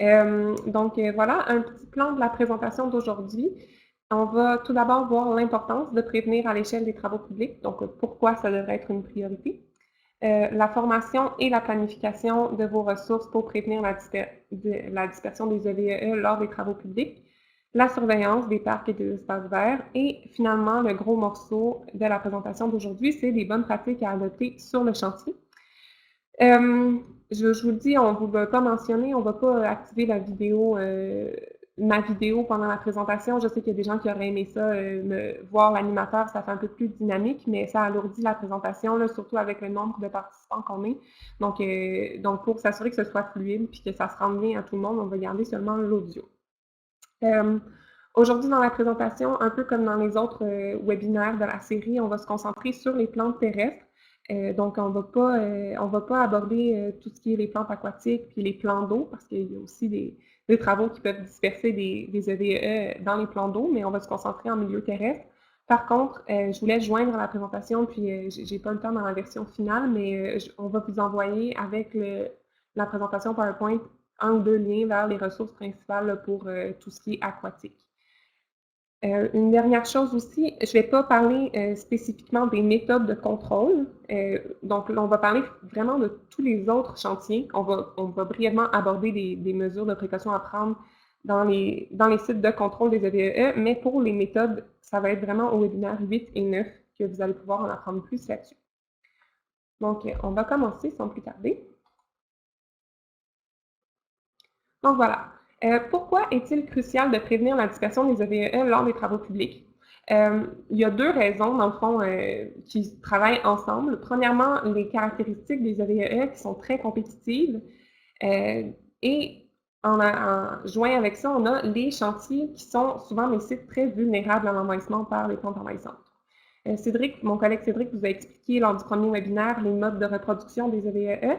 Voilà un petit plan de la présentation d'aujourd'hui. On va tout d'abord voir l'importance de prévenir à l'échelle des travaux publics, donc pourquoi ça devrait être une priorité. La formation et la planification de vos ressources pour prévenir la dispersion des EVE lors des travaux publics, la surveillance des parcs et des espaces verts, et finalement, le gros morceau de la présentation d'aujourd'hui, c'est les bonnes pratiques à adopter sur le chantier. Je vous le dis, on ne vous va pas mentionner, on ne va pas activer ma vidéo pendant la présentation. Je sais qu'il y a des gens qui auraient aimé ça, voir l'animateur, ça fait un peu plus dynamique, mais ça alourdit la présentation, là, surtout avec le nombre de participants qu'on est. Donc pour s'assurer que ce soit fluide et que ça se rende bien à tout le monde, on va garder seulement l'audio. Aujourd'hui, dans la présentation, un peu comme dans les autres webinaires de la série, on va se concentrer sur les plantes terrestres. Donc, on va pas aborder tout ce qui est les plantes aquatiques puis les plans d'eau, parce qu'il y a aussi des travaux qui peuvent disperser des EVE dans les plans d'eau, mais on va se concentrer en milieu terrestre. Par contre, je voulais joindre la présentation, puis j'ai pas le temps dans la version finale, mais on va vous envoyer avec la présentation PowerPoint un ou deux liens vers les ressources principales là, pour tout ce qui est aquatique. Une dernière chose aussi, je ne vais pas parler spécifiquement des méthodes de contrôle. Donc, on va parler vraiment de tous les autres chantiers. On va brièvement aborder des mesures de précaution à prendre dans les sites de contrôle des EVE, mais pour les méthodes, ça va être vraiment au webinaire 8 et 9 que vous allez pouvoir en apprendre plus là-dessus. Donc, on va commencer sans plus tarder. Donc voilà. Pourquoi est-il crucial de prévenir la dispersion des EVE lors des travaux publics? Il y a deux raisons, dans le fond, qui travaillent ensemble. Premièrement, les caractéristiques des EVE qui sont très compétitives. Et en joint avec ça, on a les chantiers qui sont souvent des sites très vulnérables à l'envahissement par les plantes envahissantes. Mon collègue Cédric vous a expliqué lors du premier webinaire les modes de reproduction des EVE.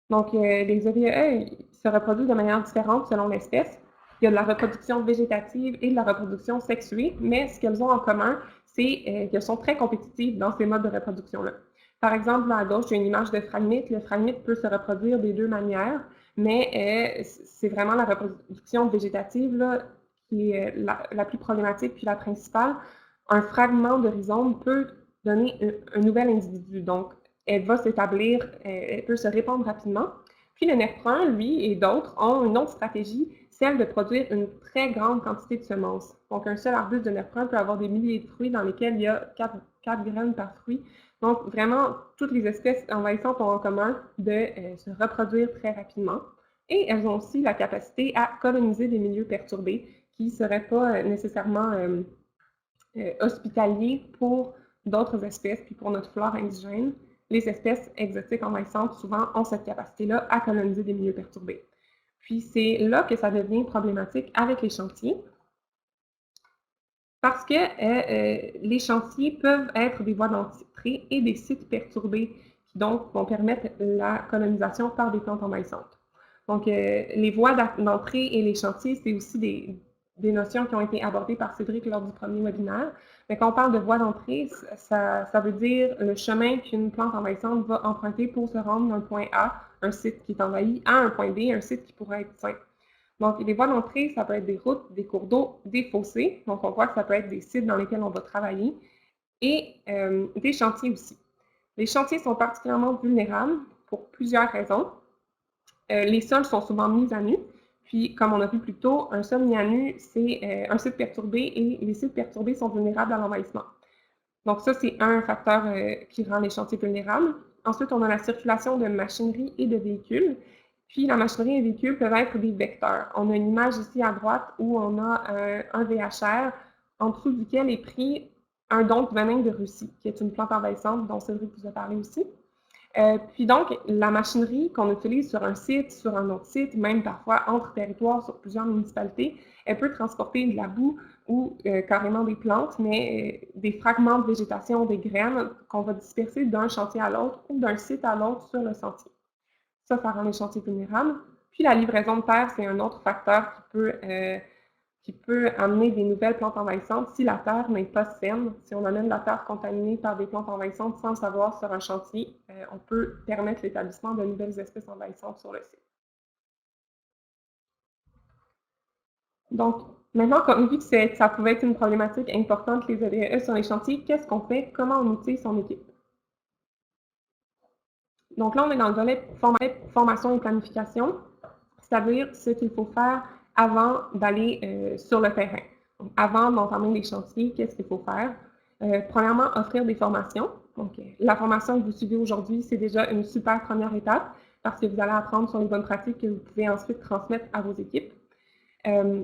Donc, les EVE se reproduisent de manière différente selon l'espèce. Il y a de la reproduction végétative et de la reproduction sexuée, mais ce qu'elles ont en commun, c'est qu'elles sont très compétitives dans ces modes de reproduction-là. Par exemple, là à gauche, j'ai une image de phragmite. Le phragmite peut se reproduire des deux manières, mais c'est vraiment la reproduction végétative là, qui est la plus problématique puis la principale. Un fragment de rhizome peut donner un nouvel individu. Donc, elle va s'établir, elle peut se répandre rapidement. Puis le nerf brun, lui et d'autres, ont une autre stratégie, celle de produire une très grande quantité de semences. Donc, un seul arbuste de nerf brun peut avoir des milliers de fruits dans lesquels il y a 4 graines par fruit. Donc, vraiment, toutes les espèces envahissantes ont en commun de se reproduire très rapidement. Et elles ont aussi la capacité à coloniser des milieux perturbés qui ne seraient pas nécessairement hospitaliers pour d'autres espèces, puis pour notre flore indigène. Les espèces exotiques envahissantes, souvent, ont cette capacité-là à coloniser des milieux perturbés. Puis c'est là que ça devient problématique avec les chantiers, parce que les chantiers peuvent être des voies d'entrée et des sites perturbés qui donc vont permettre la colonisation par des plantes envahissantes. Donc, les voies d'entrée et les chantiers, c'est aussi des notions qui ont été abordées par Cédric lors du premier webinaire. Mais quand on parle de voie d'entrée, ça veut dire le chemin qu'une plante envahissante va emprunter pour se rendre d'un point A, un site qui est envahi, à un point B, un site qui pourrait être sain. Donc, les voies d'entrée, ça peut être des routes, des cours d'eau, des fossés. Donc, on voit que ça peut être des sites dans lesquels on va travailler et des chantiers aussi. Les chantiers sont particulièrement vulnérables pour plusieurs raisons. Les sols sont souvent mis à nu. Puis, comme on a vu plus tôt, un sol mis à nu, c'est un site perturbé et les sites perturbés sont vulnérables à l'envahissement. Donc, ça, c'est un facteur qui rend les chantiers vulnérables. Ensuite, on a la circulation de machinerie et de véhicules. Puis, la machinerie et les véhicules peuvent être des vecteurs. On a une image ici à droite où on a un VHR en dessous duquel est pris un don de venin de Russie, qui est une plante envahissante dont Cédric vous a parlé aussi. Puis donc, la machinerie qu'on utilise sur un site, sur un autre site, même parfois entre territoires, sur plusieurs municipalités, elle peut transporter de la boue ou carrément des plantes, mais des fragments de végétation, des graines qu'on va disperser d'un chantier à l'autre ou d'un site à l'autre sur le sentier. Ça rend les chantiers vulnérables. Puis la livraison de terre, c'est un autre facteur qui peut amener des nouvelles plantes envahissantes si la terre n'est pas saine. Si on amène la terre contaminée par des plantes envahissantes sans le savoir sur un chantier, on peut permettre l'établissement de nouvelles espèces envahissantes sur le site. Donc, maintenant qu'on a vu que ça pouvait être une problématique importante, les EDE sur les chantiers, qu'est-ce qu'on fait? Comment on outille son équipe? Donc là, on est dans le volet formation et planification, c'est-à-dire ce qu'il faut faire avant d'aller sur le terrain. Donc, avant d'entamer les chantiers, qu'est-ce qu'il faut faire? Premièrement, offrir des formations. Donc, la formation que vous suivez aujourd'hui, c'est déjà une super première étape parce que vous allez apprendre sur les bonnes pratiques que vous pouvez ensuite transmettre à vos équipes.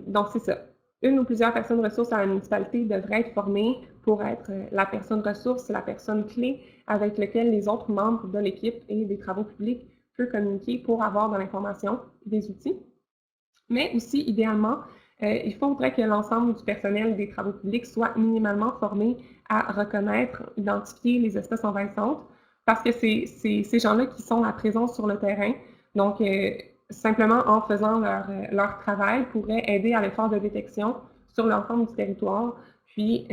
Donc, c'est ça. Une ou plusieurs personnes ressources à la municipalité devraient être formées pour être la personne ressource, la personne clé avec laquelle les autres membres de l'équipe et des travaux publics peuvent communiquer pour avoir de l'information, des outils. Mais aussi, idéalement, il faudrait que l'ensemble du personnel des travaux publics soit minimalement formé à reconnaître, identifier les espèces envahissantes, parce que c'est ces gens-là qui sont la présence sur le terrain. Donc, simplement en faisant leur travail pourrait aider à l'effort de détection sur l'ensemble du territoire. Puis,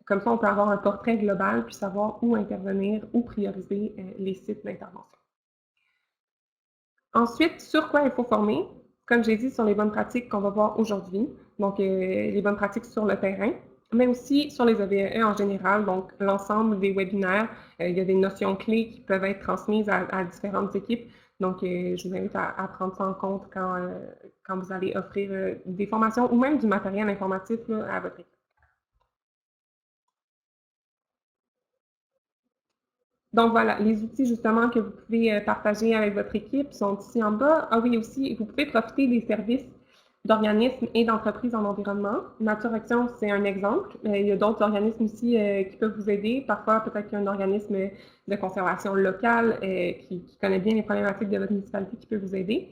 comme ça, on peut avoir un portrait global, puis savoir où intervenir, où prioriser les sites d'intervention. Ensuite, sur quoi il faut former? Comme j'ai dit, sur les bonnes pratiques qu'on va voir aujourd'hui, donc les bonnes pratiques sur le terrain, mais aussi sur les EVE en général, donc l'ensemble des webinaires. Il y a des notions clés qui peuvent être transmises à différentes équipes. Donc, je vous invite à prendre ça en compte quand vous allez offrir des formations ou même du matériel informatif là, à votre équipe. Donc voilà, les outils justement que vous pouvez partager avec votre équipe sont ici en bas. Ah oui, aussi, vous pouvez profiter des services d'organismes et d'entreprises en environnement. Nature Action, c'est un exemple. Il y a d'autres organismes aussi qui peuvent vous aider. Parfois, peut-être qu'il y a un organisme de conservation locale qui connaît bien les problématiques de votre municipalité qui peut vous aider.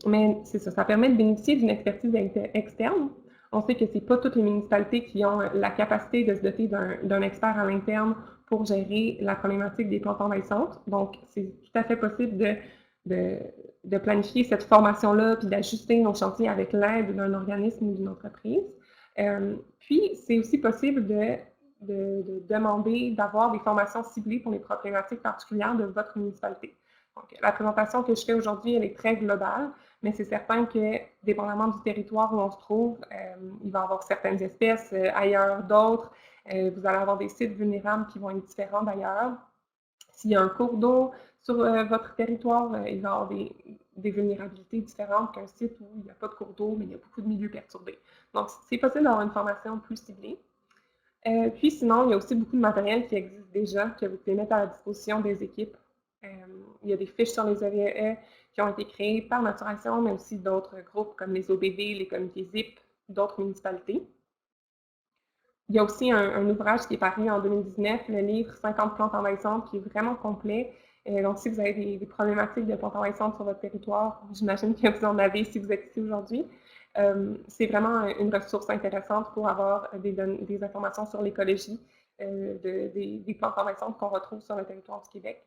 Mais c'est ça, ça permet de bénéficier d'une expertise externe. On sait que ce n'est pas toutes les municipalités qui ont la capacité de se doter d'un expert à l'interne pour gérer la problématique des plantes envahissantes. Donc, c'est tout à fait possible de planifier cette formation-là puis d'ajuster nos chantiers avec l'aide d'un organisme ou d'une entreprise. Puis, c'est aussi possible de demander d'avoir des formations ciblées pour les problématiques particulières de votre municipalité. Donc, la présentation que je fais aujourd'hui, elle est très globale, mais c'est certain que, dépendamment du territoire où on se trouve, il va y avoir certaines espèces, ailleurs d'autres. Vous allez avoir des sites vulnérables qui vont être différents d'ailleurs. S'il y a un cours d'eau sur votre territoire, il va y avoir des vulnérabilités différentes qu'un site où il n'y a pas de cours d'eau, mais il y a beaucoup de milieux perturbés. Donc, c'est possible d'avoir une formation plus ciblée. Puis sinon, il y a aussi beaucoup de matériel qui existe déjà, que vous pouvez mettre à la disposition des équipes. Il y a des fiches sur les EVE qui ont été créées par Nature Action, mais aussi d'autres groupes comme les OBV, les comités ZIP, d'autres municipalités. Il y a aussi un ouvrage qui est paru en 2019, le livre 50 plantes envahissantes, qui est vraiment complet. Donc, si vous avez des problématiques de plantes envahissantes sur votre territoire, j'imagine que vous en avez si vous êtes ici aujourd'hui. C'est vraiment une ressource intéressante pour avoir des informations sur l'écologie des plantes envahissantes qu'on retrouve sur le territoire du Québec.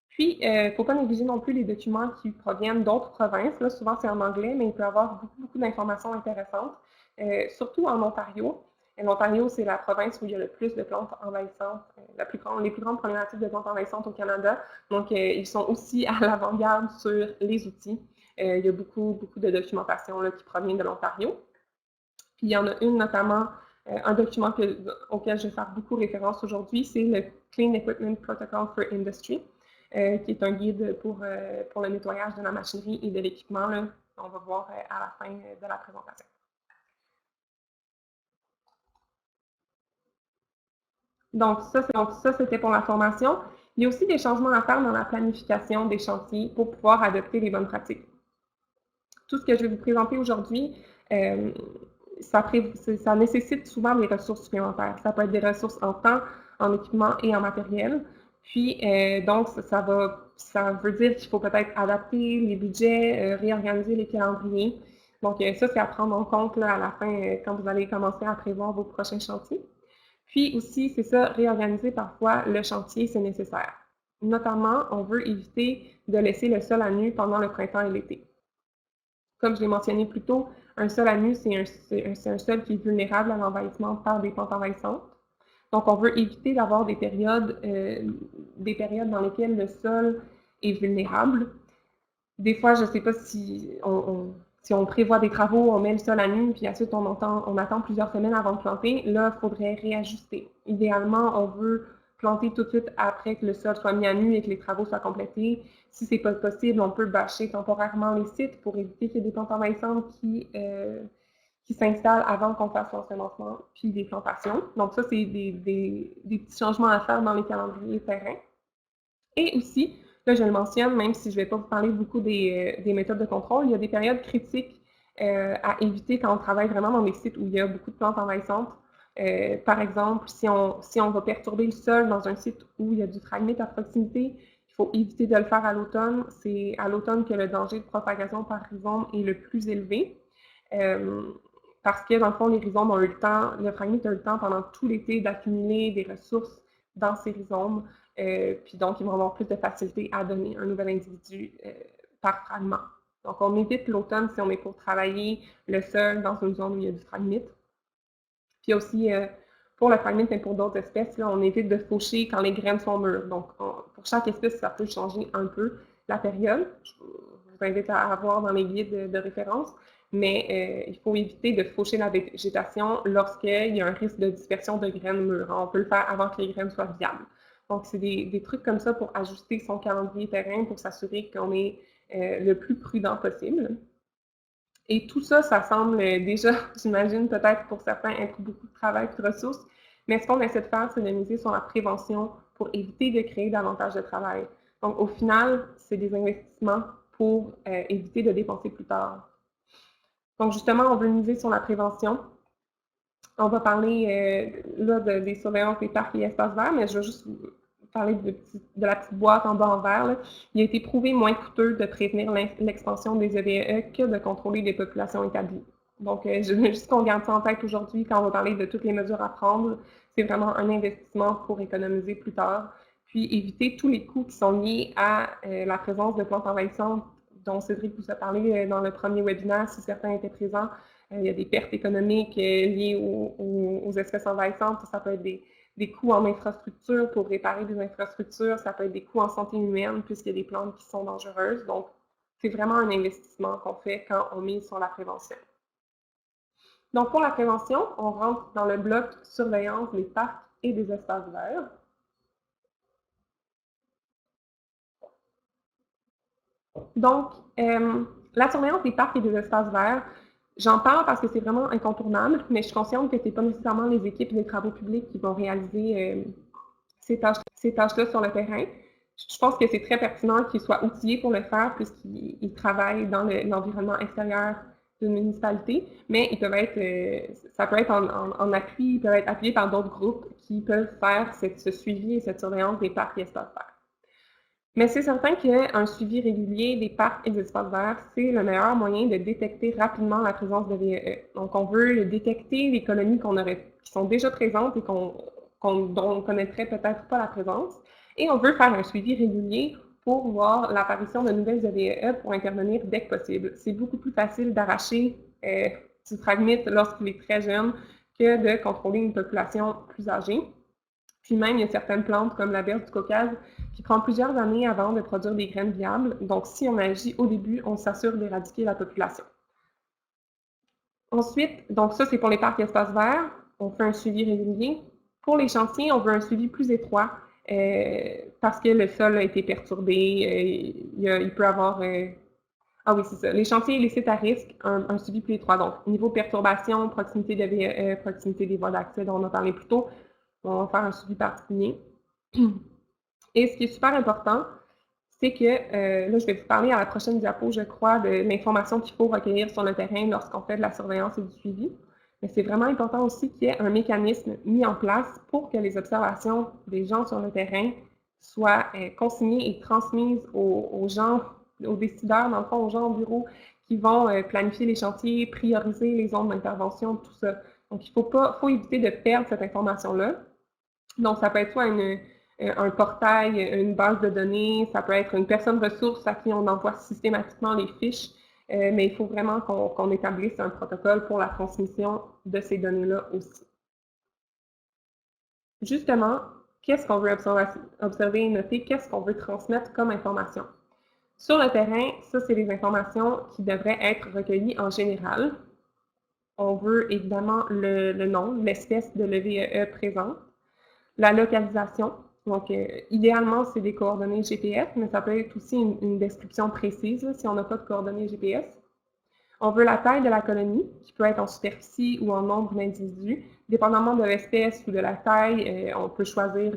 Puis, il ne faut pas négliger non plus les documents qui proviennent d'autres provinces. Là, souvent, c'est en anglais, mais il peut y avoir beaucoup d'informations intéressantes, surtout en Ontario. L'Ontario, c'est la province où il y a le plus de plantes envahissantes, les plus grandes problématiques de plantes envahissantes au Canada. Donc, ils sont aussi à l'avant-garde sur les outils. Il y a beaucoup de documentation là, qui provient de l'Ontario. Puis, il y en a une notamment, un document auquel je vais faire beaucoup référence aujourd'hui, c'est le Clean Equipment Protocol for Industry, qui est un guide pour le nettoyage de la machinerie et de l'équipement. On va voir à la fin de la présentation. Donc, ça, c'était pour la formation. Il y a aussi des changements à faire dans la planification des chantiers pour pouvoir adopter les bonnes pratiques. Tout ce que je vais vous présenter aujourd'hui, ça nécessite souvent des ressources supplémentaires. Ça peut être des ressources en temps, en équipement et en matériel. Puis, donc, ça veut dire qu'il faut peut-être adapter les budgets, réorganiser les calendriers. Donc, ça, c'est à prendre en compte là, à la fin, quand vous allez commencer à prévoir vos prochains chantiers. Puis aussi, c'est ça, réorganiser parfois le chantier, c'est nécessaire. Notamment, on veut éviter de laisser le sol à nu pendant le printemps et l'été. Comme je l'ai mentionné plus tôt, un sol à nu, c'est un sol qui est vulnérable à l'envahissement par des plantes envahissantes. Donc, on veut éviter d'avoir des périodes dans lesquelles le sol est vulnérable. Des fois, je ne sais pas si si on prévoit des travaux, on met le sol à nu, puis ensuite on attend plusieurs semaines avant de planter, là, il faudrait réajuster. Idéalement, on veut planter tout de suite après que le sol soit mis à nu et que les travaux soient complétés. Si c'est pas possible, on peut bâcher temporairement les sites pour éviter qu'il y ait des plantes envahissantes qui s'installent avant qu'on fasse l'ensemencement puis des plantations. Donc ça, c'est des petits changements à faire dans les calendriers terrains. Et aussi, là, je le mentionne, même si je ne vais pas vous parler beaucoup des méthodes de contrôle, il y a des périodes critiques à éviter quand on travaille vraiment dans des sites où il y a beaucoup de plantes envahissantes. Par exemple, si on va perturber le sol dans un site où il y a du phragmite à proximité, il faut éviter de le faire à l'automne. C'est à l'automne que le danger de propagation par rhizome est le plus élevé. Parce que, dans le fond, les rhizomes ont eu le temps, le phragmite a eu le temps pendant tout l'été d'accumuler des ressources dans ces rhizomes. Puis donc, ils vont avoir plus de facilité à donner un nouvel individu par fragment. Donc, on évite l'automne si on est pour travailler le sol dans une zone où il y a du phragmite. Puis aussi, pour le phragmite, mais pour d'autres espèces, là, on évite de faucher quand les graines sont mûres. Donc, pour chaque espèce, ça peut changer un peu la période. Je vous invite à avoir dans les guides de référence. Mais il faut éviter de faucher la végétation lorsqu'il y a un risque de dispersion de graines mûres. On peut le faire avant que les graines soient viables. Donc, c'est des trucs comme ça pour ajuster son calendrier terrain pour s'assurer qu'on est le plus prudent possible. Et tout ça, ça semble déjà, j'imagine, peut-être pour certains, être beaucoup de travail et de ressources. Mais ce qu'on essaie de faire, c'est de miser sur la prévention pour éviter de créer davantage de travail. Donc, au final, c'est des investissements pour éviter de dépenser plus tard. Donc, justement, on veut miser sur la prévention. On va parler là des surveillances des parcs et espaces verts, mais je vais juste vous parler de la petite boîte en bas en vert. Là. Il a été prouvé moins coûteux de prévenir l'expansion des EVE que de contrôler les populations établies. Donc, je veux juste qu'on garde ça en tête aujourd'hui quand on va parler de toutes les mesures à prendre. C'est vraiment un investissement pour économiser plus tard, puis éviter tous les coûts qui sont liés à la présence de plantes envahissantes dont Cédric vous a parlé dans le premier webinaire, si certains étaient présents. Il y a des pertes économiques liées aux espèces envahissantes. Ça peut être des coûts en infrastructure pour réparer des infrastructures. Ça peut être des coûts en santé humaine puisqu'il y a des plantes qui sont dangereuses. Donc, c'est vraiment un investissement qu'on fait quand on mise sur la prévention. Donc, pour la prévention, on rentre dans le bloc surveillance des parcs et des espaces verts. Donc, la surveillance des parcs et des espaces verts, j'en parle parce que c'est vraiment incontournable, mais je suis consciente que ce n'est pas nécessairement les équipes des travaux publics qui vont réaliser ces tâches-là sur le terrain. Je pense que c'est très pertinent qu'ils soient outillés pour le faire puisqu'ils travaillent dans l'environnement extérieur d'une municipalité, mais ils peuvent être, ça peut être en appui, ils peuvent être appuyés par d'autres groupes qui peuvent faire ce suivi et cette surveillance des parcs et espaces verts. Mais c'est certain qu'un suivi régulier des parcs et des espaces verts, c'est le meilleur moyen de détecter rapidement la présence de VEE. Donc, on veut détecter les colonies qui sont déjà présentes et dont on ne connaîtrait peut-être pas la présence. Et on veut faire un suivi régulier pour voir l'apparition de nouvelles VEE pour intervenir dès que possible. C'est beaucoup plus facile d'arracher du phragmite lorsqu'il est très jeune que de contrôler une population plus âgée. Puis même, il y a certaines plantes, comme la berce du Caucase, qui prend plusieurs années avant de produire des graines viables. Donc, si on agit au début, on s'assure d'éradiquer la population. Ensuite, donc ça, c'est pour les parcs et espaces verts. On fait un suivi régulier. Pour les chantiers, on veut un suivi plus étroit parce que le sol a été perturbé. Il peut avoir... ah oui, c'est ça. Les chantiers et les sites à risque, un suivi plus étroit. Donc, niveau perturbation, proximité de VE, proximité des voies d'accès dont on a parlé plus tôt, on va faire un suivi particulier. Et ce qui est super important, c'est que, là, je vais vous parler à la prochaine diapo, je crois, de l'information qu'il faut recueillir sur le terrain lorsqu'on fait de la surveillance et du suivi. Mais c'est vraiment important aussi qu'il y ait un mécanisme mis en place pour que les observations des gens sur le terrain soient consignées et transmises aux gens, aux décideurs, dans le fond, aux gens au bureau qui vont planifier les chantiers, prioriser les zones d'intervention, tout ça. Donc, il faut éviter de perdre cette information-là. Donc, ça peut être soit un portail, une base de données, ça peut être une personne ressource à qui on envoie systématiquement les fiches, mais il faut vraiment qu'on établisse un protocole pour la transmission de ces données-là aussi. Justement, qu'est-ce qu'on veut observer et noter? Qu'est-ce qu'on veut transmettre comme information? Sur le terrain, ça, c'est les informations qui devraient être recueillies en général. On veut évidemment le nom, l'espèce de l'EVE présente, la localisation. Donc, idéalement, c'est des coordonnées GPS, mais ça peut être aussi une description précise là, si on n'a pas de coordonnées GPS. On veut la taille de la colonie, qui peut être en superficie ou en nombre d'individus. Dépendamment de l'espèce ou de la taille, on peut choisir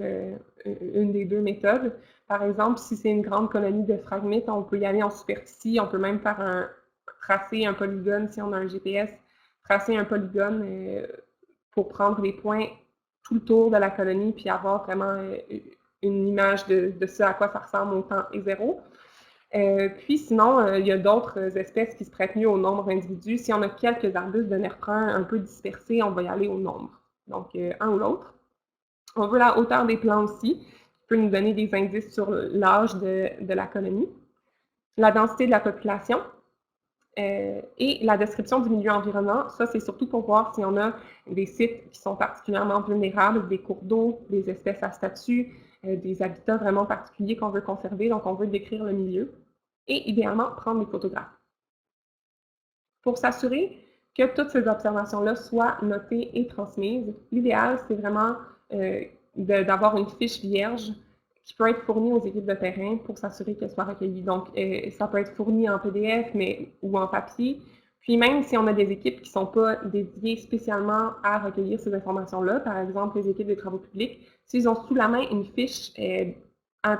une des deux méthodes. Par exemple, si c'est une grande colonie de phragmites, on peut y aller en superficie. On peut même faire tracer un polygone si on a un GPS, tracer un polygone pour prendre les points tout le tour de la colonie puis avoir vraiment une image de ce à quoi ça ressemble au temps et zéro. Puis sinon, il y a d'autres espèces qui se prêtent mieux au nombre d'individus. Si on a quelques arbustes de nerf brun un peu dispersés, on va y aller au nombre. Donc, un ou l'autre. On veut la hauteur des plants aussi, qui peut nous donner des indices sur l'âge de la colonie. La densité de la population. Et la description du milieu environnant, ça c'est surtout pour voir si on a des sites qui sont particulièrement vulnérables, des cours d'eau, des espèces à statut, des habitats vraiment particuliers qu'on veut conserver, donc on veut décrire le milieu. Et idéalement, prendre des photographes. Pour s'assurer que toutes ces observations-là soient notées et transmises, l'idéal, c'est vraiment d'avoir une fiche vierge qui peut être fournie aux équipes de terrain pour s'assurer qu'elle soit recueillie. Donc, ça peut être fourni en PDF ou en papier. Puis même si on a des équipes qui ne sont pas dédiées spécialement à recueillir ces informations-là, par exemple les équipes des travaux publics, s'ils ont sous la main une fiche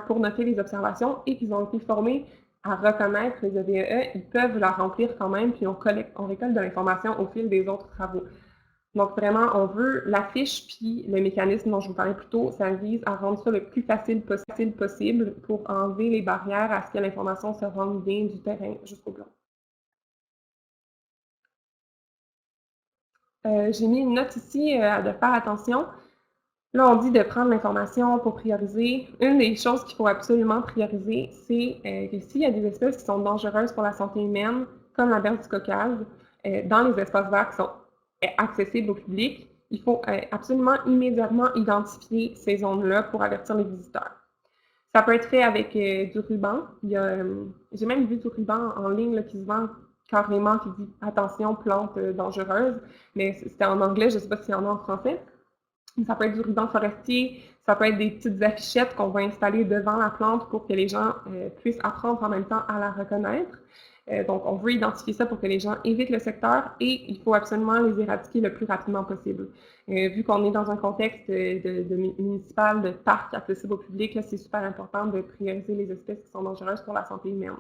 pour noter les observations et qu'ils ont été formés à reconnaître les EVE, ils peuvent la remplir quand même, puis on récolte de l'information au fil des autres travaux. Donc vraiment, on veut la fiche, puis le mécanisme dont je vous parlais plus tôt, ça vise à rendre ça le plus facile possible pour enlever les barrières à ce que l'information se rende bien du terrain jusqu'au plan. J'ai mis une note ici de faire attention. Là, on dit de prendre l'information pour prioriser. Une des choses qu'il faut absolument prioriser, c'est que s'il y a des espèces qui sont dangereuses pour la santé humaine, comme la berge du Caucase, dans les espaces verts qui sont accessibles au public, il faut absolument immédiatement identifier ces zones-là pour avertir les visiteurs. Ça peut être fait avec du ruban. J'ai même vu du ruban en ligne là, qui se vend carrément, qui dit « Attention, plante dangereuse », mais c'était en anglais, je ne sais pas s'il y en a en français. Ça peut être du ruban forestier, ça peut être des petites affichettes qu'on va installer devant la plante pour que les gens puissent apprendre en même temps à la reconnaître. Donc, on veut identifier ça pour que les gens évitent le secteur et il faut absolument les éradiquer le plus rapidement possible. Vu qu'on est dans un contexte municipal, de parc accessible au public, c'est super important de prioriser les espèces qui sont dangereuses pour la santé humaine.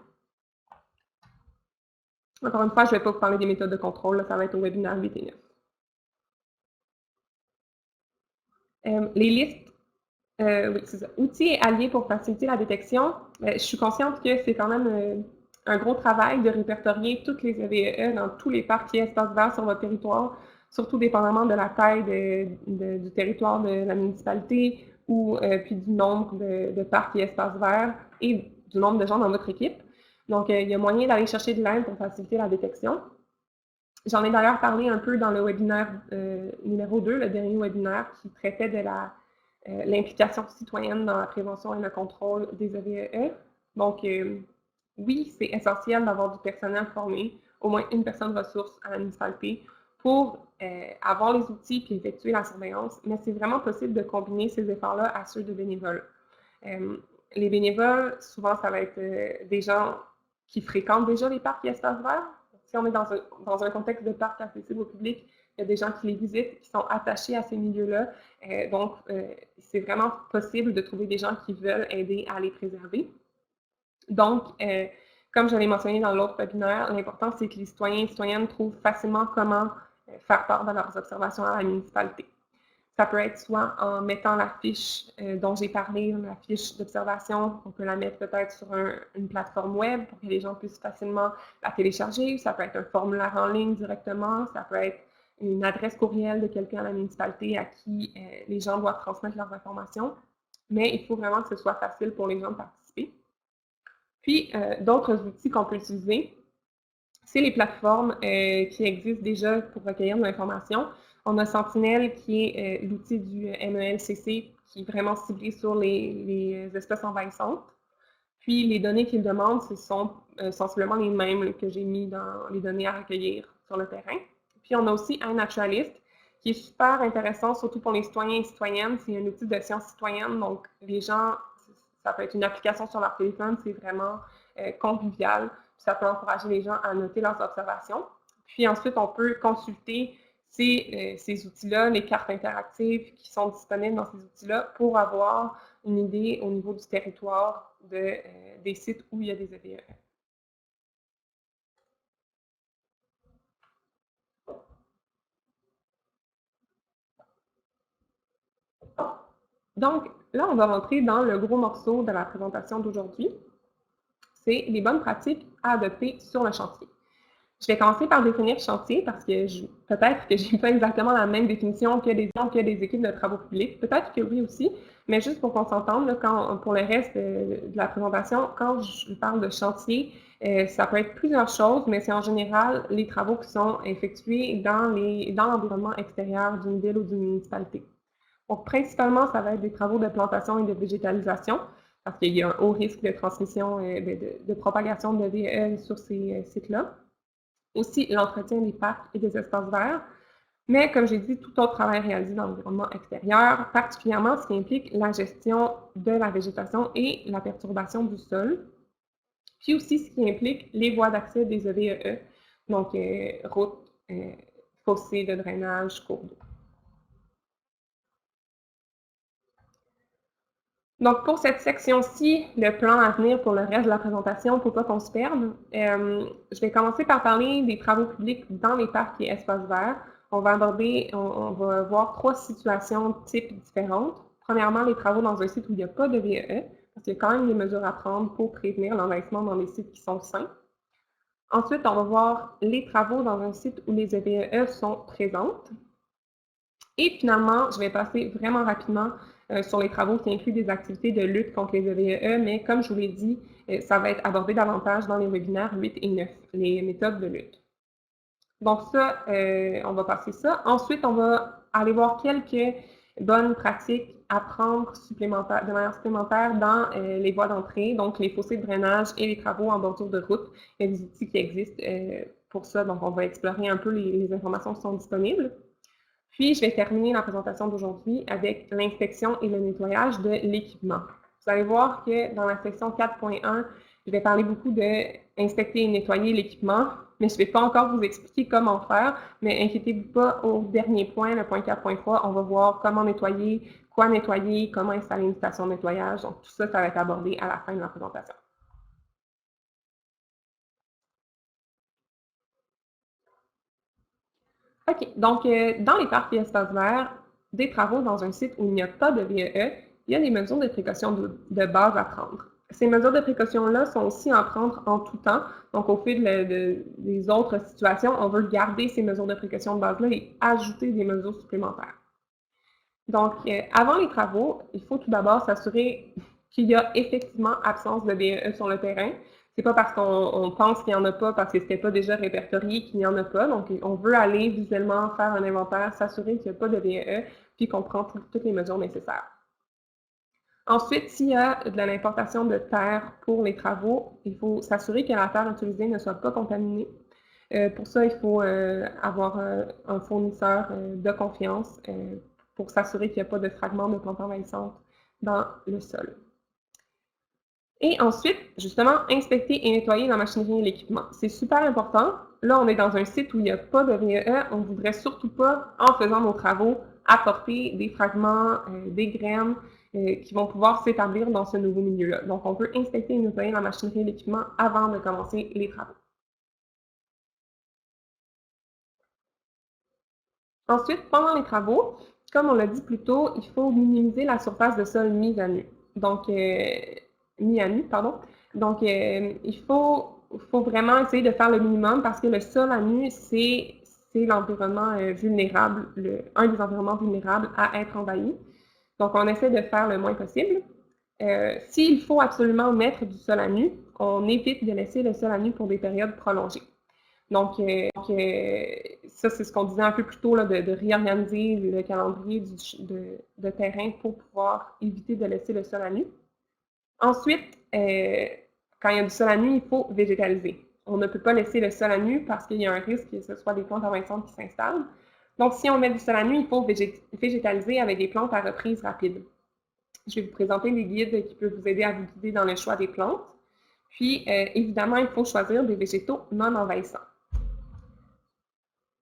Encore une fois, je ne vais pas vous parler des méthodes de contrôle, là, ça va être au webinaire 8 et 9. Les listes, oui, c'est ça. Outils et alliés pour faciliter la détection. Je suis consciente que c'est quand même un gros travail de répertorier toutes les EVE dans tous les parcs et espaces verts sur votre territoire, surtout dépendamment de la taille du territoire de la municipalité ou puis du nombre de parcs et espaces verts et du nombre de gens dans votre équipe. Donc, il y a moyen d'aller chercher de l'aide pour faciliter la détection. J'en ai d'ailleurs parlé un peu dans le webinaire numéro 2, le dernier webinaire qui traitait de l'implication citoyenne dans la prévention et le contrôle des EVE. Donc, oui, c'est essentiel d'avoir du personnel formé, au moins une personne ressource à la municipalité, pour avoir les outils et effectuer la surveillance, mais c'est vraiment possible de combiner ces efforts-là à ceux de bénévoles. Les bénévoles, souvent, ça va être des gens qui fréquentent déjà les parcs et espaces verts. Si on est dans un contexte de parc accessible au public, il y a des gens qui les visitent, qui sont attachés à ces milieux-là. Donc, c'est vraiment possible de trouver des gens qui veulent aider à les préserver. Donc, comme je l'ai mentionné dans l'autre webinaire, l'important, c'est que les citoyens et citoyennes trouvent facilement comment faire part de leurs observations à la municipalité. Ça peut être soit en mettant la fiche dont j'ai parlé, la fiche d'observation, on peut la mettre peut-être sur une plateforme web pour que les gens puissent facilement la télécharger. Ça peut être un formulaire en ligne directement, ça peut être une adresse courriel de quelqu'un à la municipalité à qui les gens doivent transmettre leurs informations. Mais il faut vraiment que ce soit facile pour les gens de participer. Puis, d'autres outils qu'on peut utiliser, c'est les plateformes qui existent déjà pour recueillir de l'information. On a Sentinelle qui est l'outil du MELCC qui est vraiment ciblé sur les espèces envahissantes. Puis les données qu'ils demandent, ce sont sensiblement les mêmes que j'ai mis dans les données à recueillir sur le terrain. Puis on a aussi iNaturalist, qui est super intéressant, surtout pour les citoyens et citoyennes. C'est un outil de sciences citoyennes, donc les gens, ça peut être une application sur leur téléphone, c'est vraiment convivial. Puis ça peut encourager les gens à noter leurs observations. Puis ensuite, on peut consulter ces outils-là, les cartes interactives qui sont disponibles dans ces outils-là pour avoir une idée au niveau du territoire des sites où il y a des EVE. Donc, là, on va rentrer dans le gros morceau de la présentation d'aujourd'hui. C'est les bonnes pratiques à adopter sur le chantier. Je vais commencer par définir chantier parce que peut-être que je n'ai pas exactement la même définition que des équipes de travaux publics. Peut-être que oui aussi, mais juste pour qu'on s'entende, pour le reste de la présentation, quand je parle de chantier, ça peut être plusieurs choses, mais c'est en général les travaux qui sont effectués dans l'environnement extérieur d'une ville ou d'une municipalité. Donc, principalement, ça va être des travaux de plantation et de végétalisation, parce qu'il y a un haut risque de transmission, de propagation de VE sur ces sites-là. Aussi, l'entretien des parcs et des espaces verts. Mais comme j'ai dit, tout autre travail réalisé dans l'environnement extérieur, particulièrement ce qui implique la gestion de la végétation et la perturbation du sol. Puis aussi ce qui implique les voies d'accès des EVEE, donc routes, fossés de drainage, cours d'eau. Donc, pour cette section-ci, le plan à venir pour le reste de la présentation, pour pas qu'on se perde, je vais commencer par parler des travaux publics dans les parcs et espaces verts. On va voir 3 situations types différentes. Premièrement, les travaux dans un site où il n'y a pas de VEE, parce qu'il y a quand même des mesures à prendre pour prévenir l'envahissement dans les sites qui sont sains. Ensuite, on va voir les travaux dans un site où les VEE sont présentes. Et finalement, je vais passer vraiment rapidement sur les travaux qui incluent des activités de lutte contre les EVE, mais comme je vous l'ai dit, ça va être abordé davantage dans les webinaires 8 et 9, les méthodes de lutte. Donc ça, on va passer ça. Ensuite, on va aller voir quelques bonnes pratiques à prendre de manière supplémentaire dans les voies d'entrée, donc les fossés de drainage et les travaux en bordure de route. Il y a des outils qui existent pour ça, donc on va explorer un peu les informations qui sont disponibles. Puis, je vais terminer la présentation d'aujourd'hui avec l'inspection et le nettoyage de l'équipement. Vous allez voir que dans la section 4.1, je vais parler beaucoup d'inspecter et nettoyer l'équipement, mais je ne vais pas encore vous expliquer comment faire, mais inquiétez-vous pas, au dernier point, le point 4.3, on va voir comment nettoyer, quoi nettoyer, comment installer une station de nettoyage. Donc, tout ça, ça va être abordé à la fin de la présentation. OK. Donc, dans les parcs et espaces verts, des travaux dans un site où il n'y a pas de VEE, il y a des mesures de précaution de base à prendre. Ces mesures de précaution-là sont aussi à prendre en tout temps. Donc, au fil des autres situations, on veut garder ces mesures de précaution de base-là et ajouter des mesures supplémentaires. Donc, avant les travaux, il faut tout d'abord s'assurer qu'il y a effectivement absence de VEE sur le terrain. C'est pas parce qu'on pense qu'il n'y en a pas, parce que ce n'était pas déjà répertorié qu'il n'y en a pas. Donc, on veut aller visuellement faire un inventaire, s'assurer qu'il n'y a pas de VEE, puis qu'on prend toutes les mesures nécessaires. Ensuite, s'il y a de l'importation de terre pour les travaux, il faut s'assurer que la terre utilisée ne soit pas contaminée. Pour ça, il faut avoir un fournisseur de confiance pour s'assurer qu'il n'y a pas de fragments de plantes envahissantes dans le sol. Et ensuite, justement, inspecter et nettoyer la machinerie et l'équipement. C'est super important. Là, on est dans un site où il n'y a pas de VEE. On ne voudrait surtout pas, en faisant nos travaux, apporter des fragments, des graines qui vont pouvoir s'établir dans ce nouveau milieu-là. Donc, on peut inspecter et nettoyer la machinerie et l'équipement avant de commencer les travaux. Ensuite, pendant les travaux, comme on l'a dit plus tôt, il faut minimiser la surface de sol mise à nu. Donc, Donc, il faut vraiment essayer de faire le minimum parce que le sol à nu, c'est l'environnement vulnérable, un des environnements vulnérables à être envahi. Donc, on essaie de faire le moins possible. S'il faut absolument mettre du sol à nu, on évite de laisser le sol à nu pour des périodes prolongées. Donc, ça, c'est ce qu'on disait un peu plus tôt, là, de réorganiser le calendrier de terrain pour pouvoir éviter de laisser le sol à nu. Ensuite, quand il y a du sol à nu, il faut végétaliser. On ne peut pas laisser le sol à nu parce qu'il y a un risque que ce soit des plantes envahissantes qui s'installent. Donc, si on met du sol à nu, il faut végétaliser avec des plantes à reprise rapide. Je vais vous présenter des guides qui peuvent vous aider à vous guider dans le choix des plantes. Puis, évidemment, il faut choisir des végétaux non envahissants.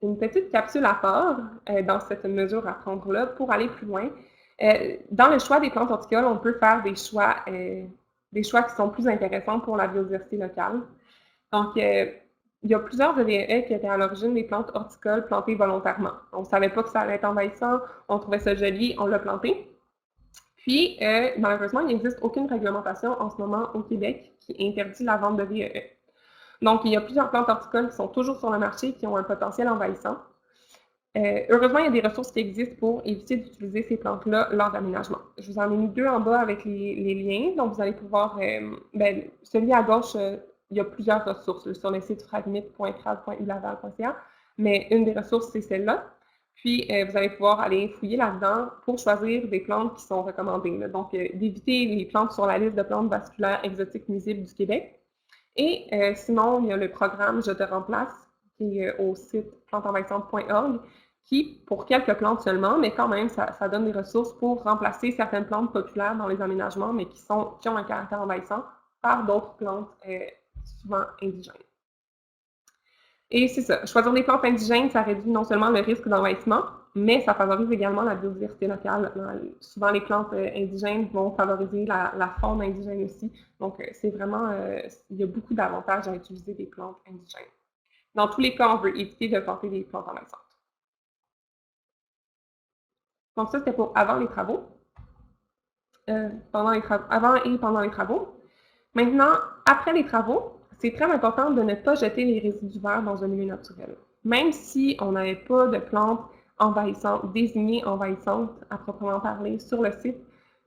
Une petite capsule à part dans cette mesure à prendre-là pour aller plus loin. Dans le choix des plantes horticoles, on peut faire des choix qui sont plus intéressants pour la biodiversité locale. Donc, il y a plusieurs EVE qui étaient à l'origine des plantes horticoles plantées volontairement. On ne savait pas que ça allait être envahissant, on trouvait ça joli, on l'a planté. Puis, malheureusement, il n'existe aucune réglementation en ce moment au Québec qui interdit la vente de VEE. Donc, il y a plusieurs plantes horticoles qui sont toujours sur le marché qui ont un potentiel envahissant. Heureusement, il y a des ressources qui existent pour éviter d'utiliser ces plantes-là lors d'aménagement. Je vous en ai mis deux en bas avec les liens. Donc, vous allez pouvoir... celui à gauche, il y a plusieurs ressources sur le site fragmite.crad.ulaval.ca, mais une des ressources, c'est celle-là. Puis, vous allez pouvoir aller fouiller là-dedans pour choisir des plantes qui sont recommandées. Là. Donc, d'éviter les plantes sur la liste de plantes vasculaires exotiques nuisibles du Québec. Et sinon, il y a le programme Je te remplace, qui est au site plantesenvahissantes.org, qui, pour quelques plantes seulement, mais quand même, ça donne des ressources pour remplacer certaines plantes populaires dans les aménagements, mais qui ont un caractère envahissant, par d'autres plantes souvent indigènes. Et c'est ça, choisir des plantes indigènes, ça réduit non seulement le risque d'envahissement, mais ça favorise également la biodiversité locale. Souvent, les plantes indigènes vont favoriser la faune indigène aussi. Donc, c'est vraiment, il y a beaucoup d'avantages à utiliser des plantes indigènes. Dans tous les cas, on veut éviter de planter des plantes envahissantes. Donc, ça, c'était pour avant les travaux. Avant et pendant les travaux. Maintenant, après les travaux, c'est très important de ne pas jeter les résidus verts dans un milieu naturel. Même si on n'avait pas de plantes envahissantes, désignées envahissantes à proprement parler sur le site,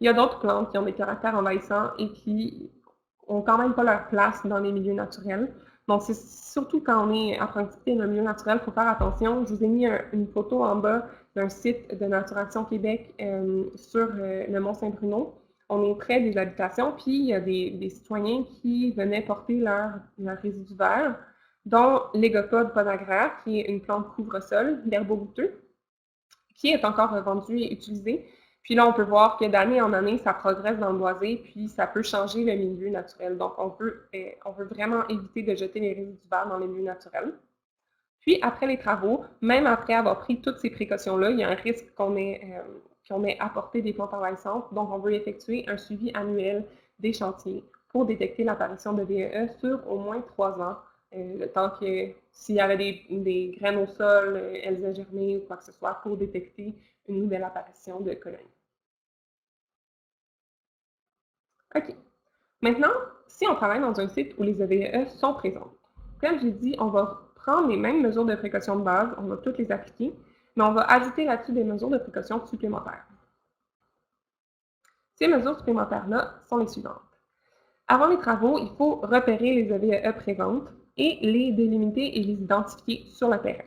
il y a d'autres plantes qui ont des caractères envahissants et qui n'ont quand même pas leur place dans les milieux naturels. Donc, c'est surtout quand on est en train de quitter un milieu naturel, il faut faire attention. Je vous ai mis une photo en bas d'un site de Naturation Québec sur le Mont-Saint-Bruno. On est près des habitations, puis il y a des citoyens qui venaient porter leur résidus verts, dont l'égopode podagraire, qui est une plante couvre-sol, l'herbobouteux, qui est encore vendu et utilisé. Puis là, on peut voir que d'année en année, ça progresse dans le boisé, puis ça peut changer le milieu naturel. Donc, on veut vraiment éviter de jeter les résidus verts dans les milieux naturels. Puis, après les travaux, même après avoir pris toutes ces précautions-là, il y a un risque qu'on ait apporté des plantes envahissantes. Donc, on veut effectuer un suivi annuel des chantiers pour détecter l'apparition de VEE sur au moins 3 ans, le temps que s'il y avait des graines au sol, elles aient germé ou quoi que ce soit, pour détecter une nouvelle apparition de colonies. OK. Maintenant, si on travaille dans un site où les VEE sont présentes, comme j'ai dit, on va prendre les mêmes mesures de précaution de base, on va toutes les appliquer, mais on va ajouter là-dessus des mesures de précaution supplémentaires. Ces mesures supplémentaires-là sont les suivantes. Avant les travaux, il faut repérer les VEE présentes et les délimiter et les identifier sur le terrain.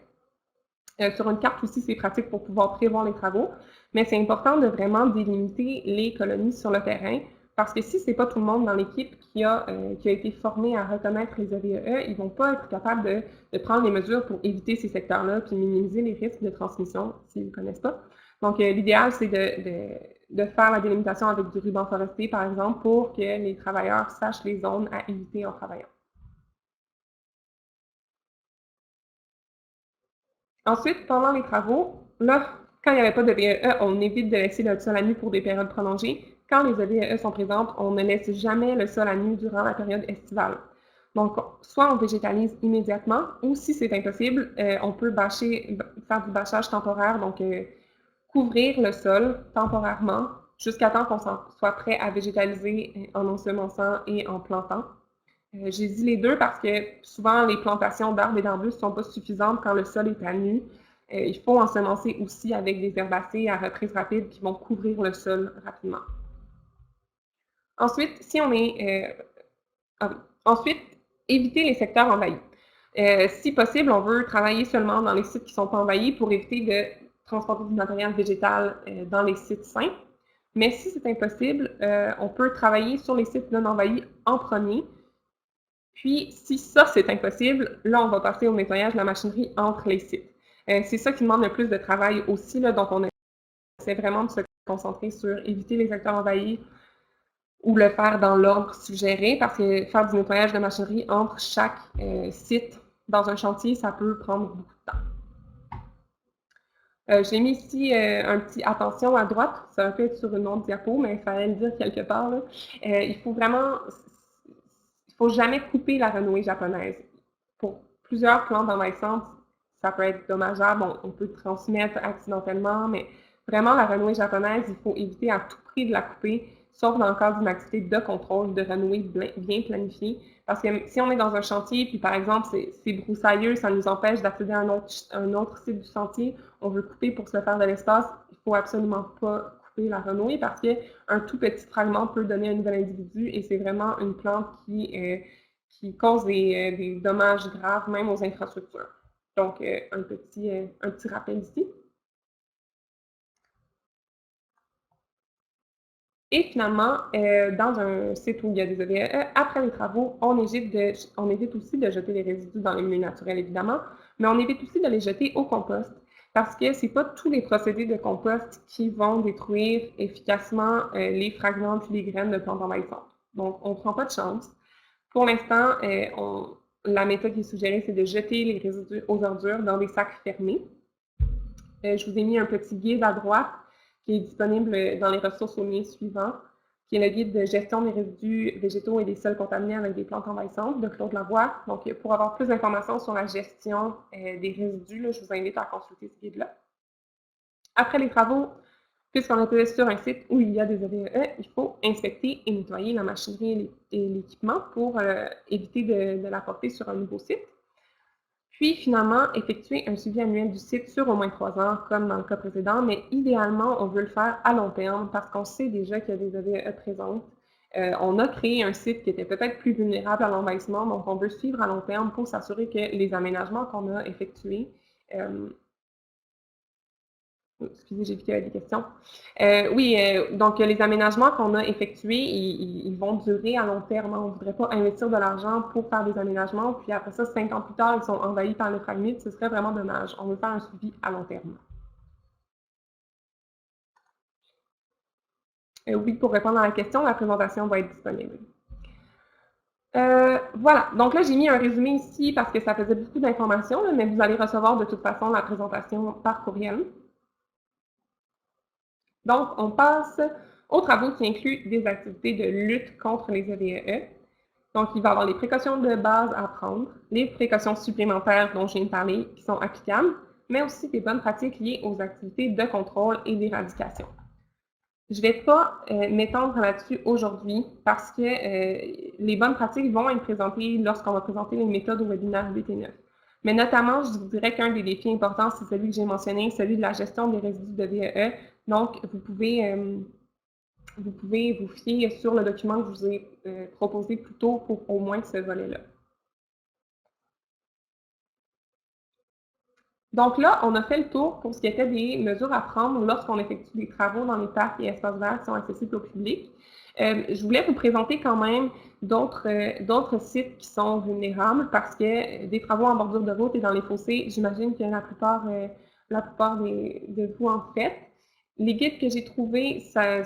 Sur une carte aussi, c'est pratique pour pouvoir prévoir les travaux, mais c'est important de vraiment délimiter les colonies sur le terrain parce que si ce n'est pas tout le monde dans l'équipe qui a été formé à reconnaître les VEE, ils ne vont pas être capables de prendre les mesures pour éviter ces secteurs-là puis minimiser les risques de transmission s'ils ne connaissent pas. Donc, l'idéal, c'est de faire la délimitation avec du ruban forestier, par exemple, pour que les travailleurs sachent les zones à éviter en travaillant. Ensuite, pendant les travaux, là, quand il n'y avait pas de VEE, on évite de laisser le sol à nu pour des périodes prolongées. Quand les VEE sont présentes, on ne laisse jamais le sol à nu durant la période estivale. Donc, soit on végétalise immédiatement, ou si c'est impossible, on peut faire du bâchage temporaire, donc couvrir le sol temporairement jusqu'à temps qu'on soit prêt à végétaliser en ensemençant et en plantant. J'ai dit les deux parce que souvent, les plantations d'arbres et d'arbustes ne sont pas suffisantes quand le sol est à nu. Il faut ensemencer aussi avec des herbacées à reprise rapide qui vont couvrir le sol rapidement. Ensuite, Ensuite, éviter les secteurs envahis. Si possible, on veut travailler seulement dans les sites qui ne sont pas envahis pour éviter de transporter du matériel végétal dans les sites sains. Mais si c'est impossible, on peut travailler sur les sites non envahis en premier. Puis, si ça, c'est impossible, là, on va passer au nettoyage de la machinerie entre les sites. C'est ça qui demande le plus de travail aussi, là, donc on essaie vraiment de se concentrer sur éviter les secteurs envahis ou le faire dans l'ordre suggéré, parce que faire du nettoyage de machinerie entre chaque site dans un chantier, ça peut prendre beaucoup de temps. J'ai mis ici un petit « attention » à droite, ça peut être sur une autre diapo, mais il fallait le dire quelque part, là. Il faut jamais couper la renouée japonaise. Pour plusieurs plantes envahissantes, ça peut être dommageable, on peut transmettre accidentellement, mais vraiment la renouée japonaise, il faut éviter à tout prix de la couper, sauf dans le cadre d'une activité de contrôle de renouée bien planifiée. Parce que si on est dans un chantier, puis par exemple, c'est broussailleux, ça nous empêche d'accéder à un autre site du chantier, on veut couper pour se faire de l'espace, il ne faut absolument pas couper la renouée parce qu'un tout petit fragment peut donner un nouvel individu et c'est vraiment une plante qui cause des dommages graves même aux infrastructures. Donc, un petit rappel ici. Et finalement, dans un site où il y a des EVE, après les travaux, on évite aussi de jeter les résidus dans les milieux naturels, évidemment, mais on évite aussi de les jeter au compost, parce que ce n'est pas tous les procédés de compost qui vont détruire efficacement les fragments puis les graines de plantes envahissantes. Donc, on ne prend pas de chance. Pour l'instant, la méthode qui est suggérée, c'est de jeter les résidus aux ordures dans des sacs fermés. Je vous ai mis un petit guide à droite qui est disponible dans les ressources au lien suivant, qui est le guide de gestion des résidus végétaux et des sols contaminés avec des plantes envahissantes de Claude Lavoie. Donc, pour avoir plus d'informations sur la gestion des résidus, là, je vous invite à consulter ce guide-là. Après les travaux, puisqu'on était sur un site où il y a des EVE, il faut inspecter et nettoyer la machinerie et l'équipement pour éviter de la porter sur un nouveau site. Puis, finalement, effectuer un suivi annuel du site sur au moins 3 ans, comme dans le cas précédent, mais idéalement, on veut le faire à long terme parce qu'on sait déjà qu'il y a des EVE présentes. On a créé un site qui était peut-être plus vulnérable à l'envahissement, donc on veut suivre à long terme pour s'assurer que les aménagements qu'on a effectués excusez, j'ai vu qu'il y avait des questions. Donc les aménagements qu'on a effectués, ils vont durer à long terme. On ne voudrait pas investir de l'argent pour faire des aménagements, puis après ça, 5 ans plus tard, ils sont envahis par les fragmites. Ce serait vraiment dommage. On veut faire un suivi à long terme. Oui, pour répondre à la question, la présentation va être disponible. Voilà, donc là, j'ai mis un résumé ici parce que ça faisait beaucoup d'informations, mais vous allez recevoir de toute façon la présentation par courriel. Donc, on passe aux travaux qui incluent des activités de lutte contre les EVE. Donc, il va y avoir les précautions de base à prendre, les précautions supplémentaires dont je viens de parler qui sont applicables, mais aussi des bonnes pratiques liées aux activités de contrôle et d'éradication. Je ne vais pas m'étendre là-dessus aujourd'hui parce que les bonnes pratiques vont être présentées lorsqu'on va présenter les méthodes au webinaire BT9. Mais notamment, je vous dirais qu'un des défis importants, c'est celui que j'ai mentionné, celui de la gestion des résidus de VEE. Donc, vous pouvez vous fier sur le document que je vous ai proposé plus tôt pour au moins ce volet-là. Donc là, on a fait le tour pour ce qui était des mesures à prendre lorsqu'on effectue des travaux dans les parcs et espaces verts qui sont accessibles au public. Je voulais vous présenter quand même d'autres sites qui sont vulnérables parce que des travaux en bordure de route et dans les fossés, j'imagine que la plupart de vous en faites. Les guides que j'ai trouvés, ça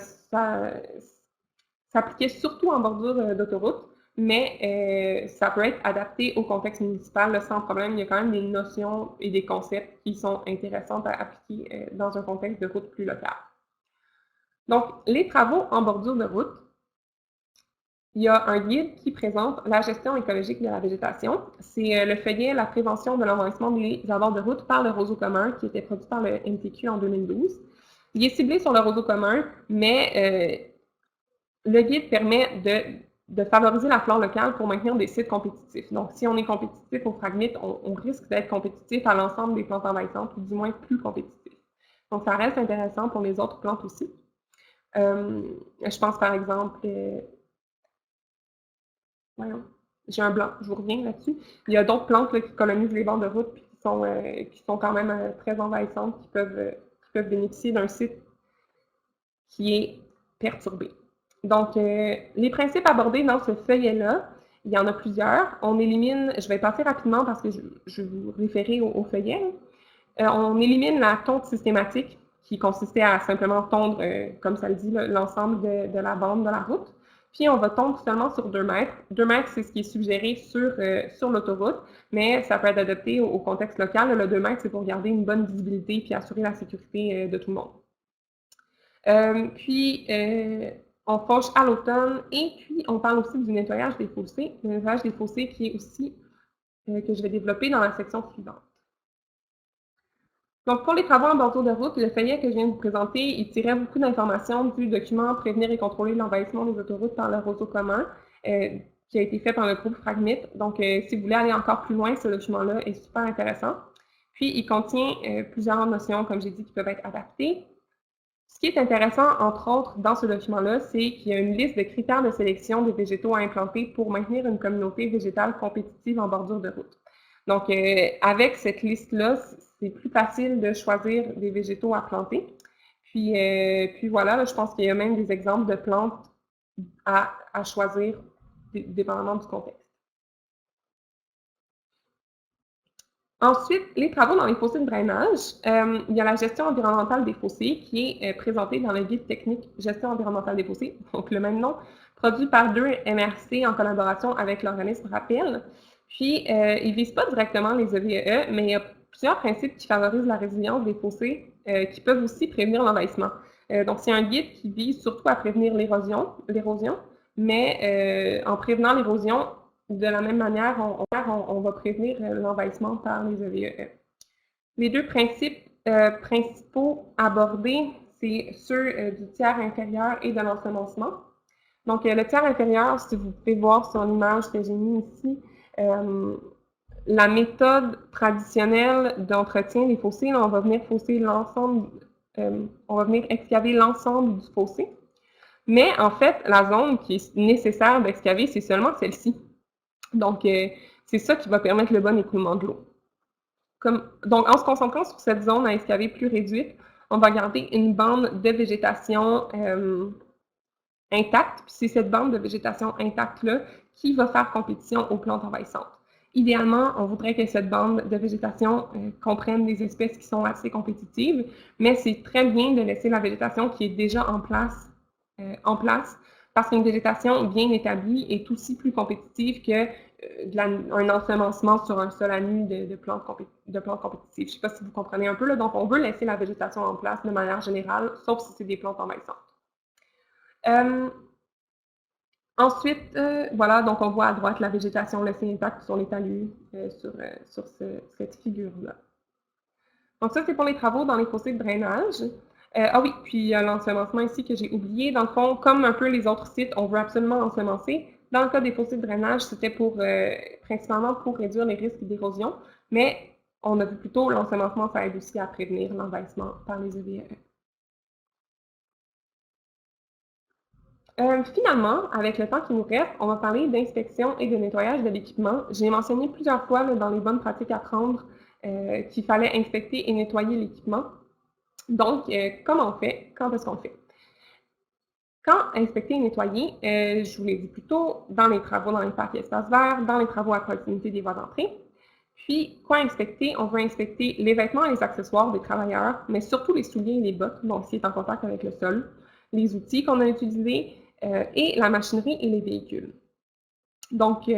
s'appliquait surtout en bordure d'autoroute, mais ça peut être adapté au contexte municipal là, sans problème. Il y a quand même des notions et des concepts qui sont intéressants à appliquer dans un contexte de route plus local. Donc, les travaux en bordure de route, il y a un guide qui présente la gestion écologique de la végétation. C'est le feuillet « La prévention de l'envahissement des abords de route par le roseau commun » qui était produit par le MTQ en 2012. Il est ciblé sur le roseau commun, mais le guide permet de favoriser la flore locale pour maintenir des sites compétitifs. Donc, si on est compétitif aux fragmites, on risque d'être compétitif à l'ensemble des plantes envahissantes, ou du moins plus compétitif. Donc, ça reste intéressant pour les autres plantes aussi. Je pense par exemple... voyons, j'ai un blanc, je vous reviens là-dessus. Il y a d'autres plantes là, qui colonisent les bords de route et qui sont quand même très envahissantes, qui peuvent bénéficier d'un site qui est perturbés. Donc, les principes abordés dans ce feuillet-là, il y en a plusieurs. On élimine, je vais passer rapidement parce que je vais vous référer au feuillet. On élimine la tonte systématique qui consistait à simplement tondre, comme ça le dit, l'ensemble de la bande de la route. Puis on va tondre seulement sur 2 mètres. 2 mètres, c'est ce qui est suggéré sur l'autoroute, mais ça peut être adapté au contexte local. Le 2 mètres, c'est pour garder une bonne visibilité puis assurer la sécurité de tout le monde. On fauche à l'automne et puis on parle aussi du nettoyage des fossés. Le nettoyage des fossés qui est aussi que je vais développer dans la section suivante. Donc, pour les travaux en bordure de route, le feuillet que je viens de vous présenter, il tirait beaucoup d'informations du document Prévenir et contrôler l'envahissement des autoroutes par le réseau commun, qui a été fait par le groupe Fragmit. Donc, si vous voulez aller encore plus loin, ce document-là est super intéressant. Puis, il contient plusieurs notions, comme j'ai dit, qui peuvent être adaptées. Ce qui est intéressant, entre autres, dans ce document-là, c'est qu'il y a une liste de critères de sélection des végétaux à implanter pour maintenir une communauté végétale compétitive en bordure de route. Donc, avec cette liste-là, c'est plus facile de choisir des végétaux à planter. Puis voilà, là, je pense qu'il y a même des exemples de plantes à choisir dépendamment du contexte. Ensuite, les travaux dans les fossés de drainage. Il y a la gestion environnementale des fossés qui est présentée dans le guide technique Gestion environnementale des fossés, donc le même nom, produit par 2 MRC en collaboration avec l'organisme RAPEL. Puis, il ne vise pas directement les EVE, mais il y a plusieurs principes qui favorisent la résilience des fossés qui peuvent aussi prévenir l'envahissement. Donc, c'est un guide qui vise surtout à prévenir l'érosion, mais en prévenant l'érosion, de la même manière, on va prévenir l'envahissement par les EVE. Les 2 principes principaux abordés, c'est ceux du tiers inférieur et de l'ensemencement. Donc, le tiers inférieur, si vous pouvez voir sur l'image que j'ai mise ici, la méthode traditionnelle d'entretien des fossés, là, on va venir excaver l'ensemble du fossé. Mais en fait, la zone qui est nécessaire d'excaver, c'est seulement celle-ci. Donc, c'est ça qui va permettre le bon écoulement de l'eau. Donc, en se concentrant sur cette zone à excaver plus réduite, on va garder une bande de végétation intacte. Puis c'est cette bande de végétation intacte-là qui va faire compétition aux plantes envahissantes. Idéalement, on voudrait que cette bande de végétation comprenne des espèces qui sont assez compétitives, mais c'est très bien de laisser la végétation qui est déjà en place, parce qu'une végétation bien établie est aussi plus compétitive que un ensemencement sur un sol à nu de plantes compétitives. Je ne sais pas si vous comprenez un peu, là. Donc on veut laisser la végétation en place de manière générale, sauf si c'est des plantes envahissantes. Ensuite, voilà, donc on voit à droite la végétation laissée intacte sur les talus sur cette figure-là. Donc ça, c'est pour les travaux dans les fossés de drainage. Ah oui, puis il y a l'ensemencement ici que j'ai oublié. Dans le fond, comme un peu les autres sites, on veut absolument ensemencer. Dans le cas des fossés de drainage, c'était principalement pour réduire les risques d'érosion, mais on a vu plutôt l'ensemencement, ça aide aussi à prévenir l'envahissement par les EVE. Finalement, avec le temps qui nous reste, on va parler d'inspection et de nettoyage de l'équipement. J'ai mentionné plusieurs fois dans les bonnes pratiques à prendre qu'il fallait inspecter et nettoyer l'équipement. Donc, comment on fait? Quand est-ce qu'on le fait? Quand inspecter et nettoyer, je vous l'ai dit plus tôt, dans les travaux dans les parcs et espaces verts, dans les travaux à proximité des voies d'entrée. Puis, quoi inspecter? On veut inspecter les vêtements et les accessoires des travailleurs, mais surtout les souliers et les bottes, donc s'ils sont en contact avec le sol, les outils qu'on a utilisés, et la machinerie et les véhicules. Donc,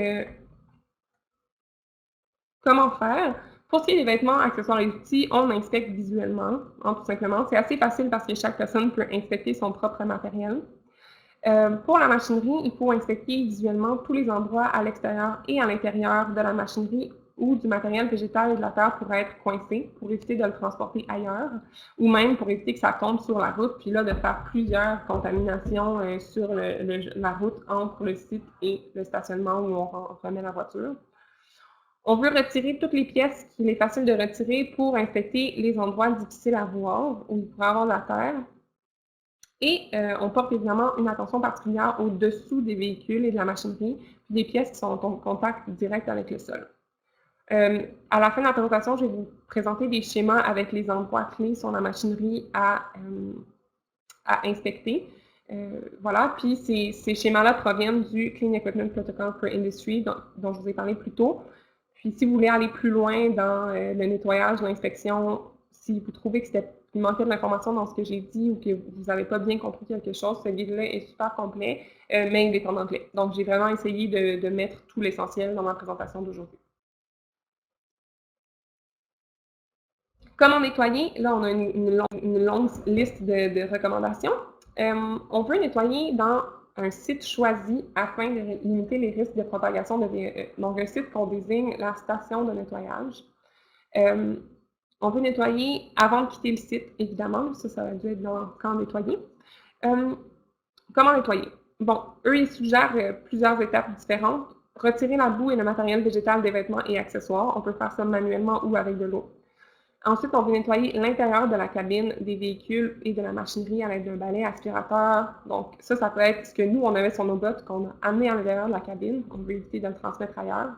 comment faire? Pour ce qui est des vêtements, accessoires et outils, on inspecte visuellement, tout simplement. C'est assez facile parce que chaque personne peut inspecter son propre matériel. Pour la machinerie, il faut inspecter visuellement tous les endroits à l'extérieur et à l'intérieur de la machinerie où du matériel végétal et de la terre pourrait être coincé pour éviter de le transporter ailleurs, ou même pour éviter que ça tombe sur la route, puis là, de faire plusieurs contaminations sur la route entre le site et le stationnement où on remet la voiture. On veut retirer toutes les pièces qu'il est facile de retirer pour inspecter les endroits difficiles à voir, où il pourrait y avoir de la terre. Et on porte évidemment une attention particulière au-dessous des véhicules et de la machinerie, puis des pièces qui sont en contact direct avec le sol. À la fin de la présentation, je vais vous présenter des schémas avec les endroits clés sur la machinerie à inspecter. Voilà, puis ces schémas-là proviennent du Clean Equipment Protocol for Industry dont je vous ai parlé plus tôt. Puis si vous voulez aller plus loin dans le nettoyage, l'inspection, si vous trouvez qu'il manquait de l'information dans ce que j'ai dit ou que vous n'avez pas bien compris quelque chose, ce guide-là est super complet, mais il est en anglais. Donc j'ai vraiment essayé de mettre tout l'essentiel dans ma présentation d'aujourd'hui. Comment nettoyer? Là, on a une longue liste de recommandations. On peut nettoyer dans un site choisi afin de limiter les risques de propagation de VEE. Donc, un site qu'on désigne la station de nettoyage. On peut nettoyer avant de quitter le site, évidemment. Ça va dû être dans quand nettoyer. Comment nettoyer? Bon, eux, ils suggèrent plusieurs étapes différentes. Retirer la boue et le matériel végétal des vêtements et accessoires. On peut faire ça manuellement ou avec de l'eau. Ensuite, on peut nettoyer l'intérieur de la cabine des véhicules et de la machinerie à l'aide d'un balai aspirateur. Donc, ça peut être ce que nous, on avait sur nos bottes, qu'on a amené à l'intérieur de la cabine. On veut éviter de le transmettre ailleurs.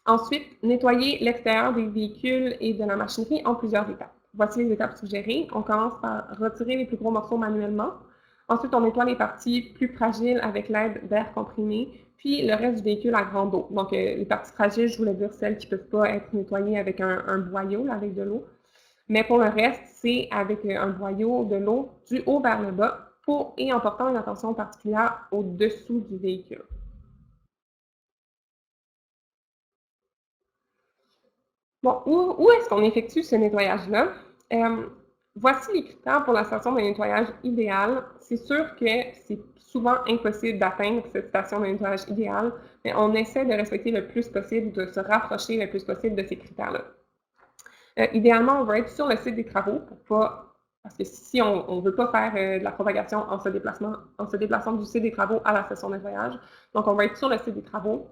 Ensuite, nettoyer l'extérieur des véhicules et de la machinerie en plusieurs étapes. Voici les étapes suggérées. On commence par retirer les plus gros morceaux manuellement. Ensuite, on nettoie les parties plus fragiles avec l'aide d'air comprimé, puis le reste du véhicule à grande eau. Donc, les parties fragiles, je voulais dire celles qui ne peuvent pas être nettoyées avec un boyau, là, avec de l'eau. Mais pour le reste, c'est avec un boyau, de l'eau, du haut vers le bas, et en portant une attention particulière au-dessous du véhicule. Bon, où est-ce qu'on effectue ce nettoyage-là? Voici les critères pour la station de nettoyage idéale. C'est sûr que c'est souvent impossible d'atteindre cette station de nettoyage idéale, mais on essaie de respecter le plus possible, de se rapprocher le plus possible de ces critères-là. Idéalement, on va être sur le site des travaux pour pas... Parce que si on ne veut pas faire de la propagation en se déplaçant du site des travaux à la station de nettoyage, donc on va être sur le site des travaux.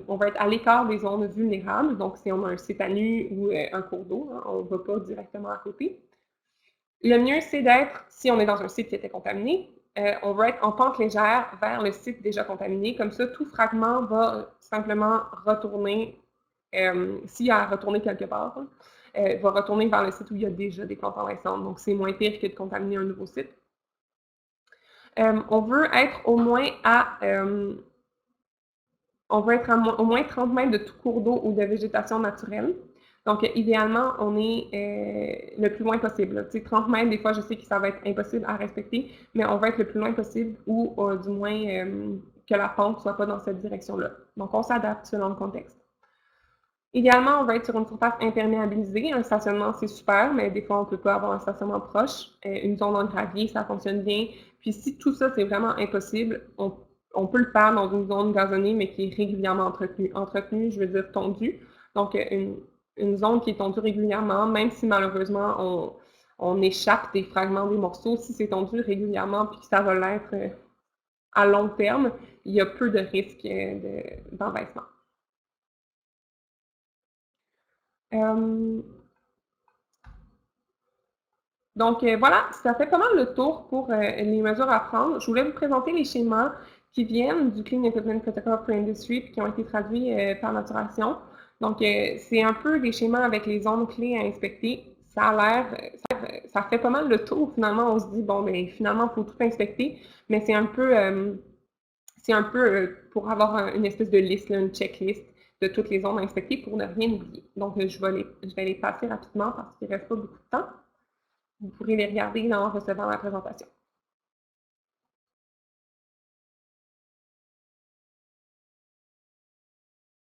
On va être à l'écart des zones vulnérables, donc si on a un site à nu ou un cours d'eau, hein, on ne va pas directement à côté. Le mieux, c'est d'être, si on est dans un site qui était contaminé, on va être en pente légère vers le site déjà contaminé. Comme ça, tout fragment va simplement retourner, s'il y a à retourner quelque part, va retourner vers le site où il y a déjà des plantes envahissantes. Donc, c'est moins pire que de contaminer un nouveau site. On veut être au moins au moins 30 mètres de tout cours d'eau ou de végétation naturelle. Donc, idéalement, on est le plus loin possible. Tu sais, 30 mètres, des fois, je sais que ça va être impossible à respecter, mais on va être le plus loin possible ou du moins que la pente ne soit pas dans cette direction-là. Donc, on s'adapte selon le contexte. Idéalement, on va être sur une surface imperméabilisée. Un stationnement, c'est super, mais des fois, on ne peut pas avoir un stationnement proche. Une zone en gravier, ça fonctionne bien. Puis si tout ça, c'est vraiment impossible, on peut le faire dans une zone gazonnée, mais qui est régulièrement entretenue. Entretenue, je veux dire tondue. Donc, une zone qui est tondue régulièrement, même si malheureusement, on échappe des fragments, des morceaux, si c'est tondu régulièrement, puis que ça va l'être à long terme, il y a peu de risques d'envahissement. Donc, voilà, ça fait pas mal le tour pour les mesures à prendre. Je voulais vous présenter les schémas qui viennent du Clean Equipment Protocol for Industry et qui ont été traduits par Naturation. Donc, c'est un peu des schémas avec les zones clés à inspecter. Ça fait pas mal le tour. Finalement, on se dit, bon, ben finalement, il faut tout inspecter, mais c'est un peu pour avoir une espèce de liste, là, une checklist de toutes les zones à inspecter pour ne rien oublier. Donc, je vais les passer rapidement parce qu'il ne reste pas beaucoup de temps. Vous pourrez les regarder en recevant la présentation.